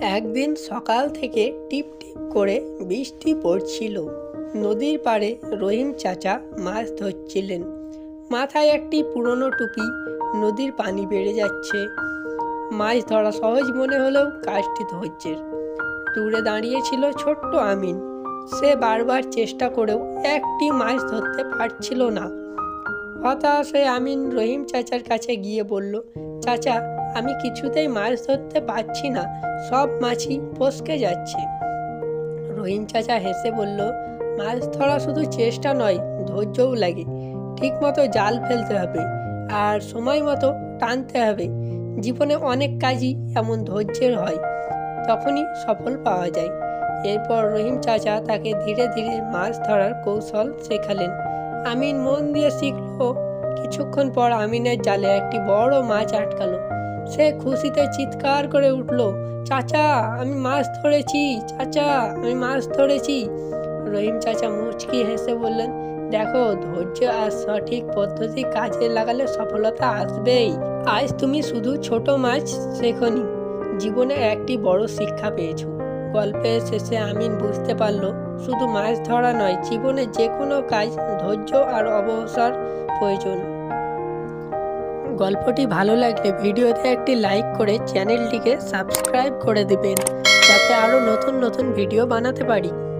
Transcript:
একদিন সকাল থেকে টিপ টিপ করে বৃষ্টি পড়ছিল। নদীর পাড়ে রহিম চাচা মাছ ধরছিলেন। মাথায় একটি পুরনো টুপি। নদীর পানি বেড়ে যাচ্ছে। মাছ ধরা সহজ মনে হলেও কাজটি ধৈর্যের। দূরে দাঁড়িয়েছিল ছোট্ট আমিন। সে বারবার চেষ্টা করেও একটি মাছ ধরতে পারছিল না। হতাশ হয়ে আমিন রহিম চাচার কাছে গিয়ে বলল, চাচা, আমি কিছুতেই মাছ ধরতে পারছি না, সব মাছই ফসকে যাচ্ছে। রহিম চাচা হেসে বলল, মাছ ধরা শুধু চেষ্টা নয়, ধৈর্যও লাগে। ঠিক মতো জাল ফেলতে হবে আর সময় মতো টানতে হবে। জীবনে অনেক কাজই এমন ধৈর্যের হয়, তখনই সফল পাওয়া যায়। এরপর রহিম চাচা তাকে ধীরে ধীরে মাছ ধরার কৌশল শেখালেন। আমিন মন দিয়ে শিখলো। কিছুক্ষণ পর আমিনের জালে একটি বড় মাছ আটকালো। সে খুশিতে চিৎকার করে উঠল, চাচা, আমি মাছ ধরেছি, চাচা, আমি মাছ ধরেছি। রহিম চাচা মুচকি হেসে বললেন, দেখো, ধৈর্য আর সঠিক পদ্ধতি কাজে লাগালে সফলতা আসবেই। আজ তুমি শুধু ছোট মাছ শেখনি, জীবনে একটি বড় শিক্ষা পেয়েছো। গল্পের শেষে আমিন বুঝতে পারল, শুধু মাছ ধরা নয়, জীবনে যে কোনো কাজ ধৈর্য আর অবসর প্রয়োজন। গল্পটি ভালো লাগলে ভিডিওতে একটি লাইক করে চ্যানেলটিকে সাবস্ক্রাইব করে দিবেন, যাতে আরও নতুন নতুন ভিডিও বানাতে পারি।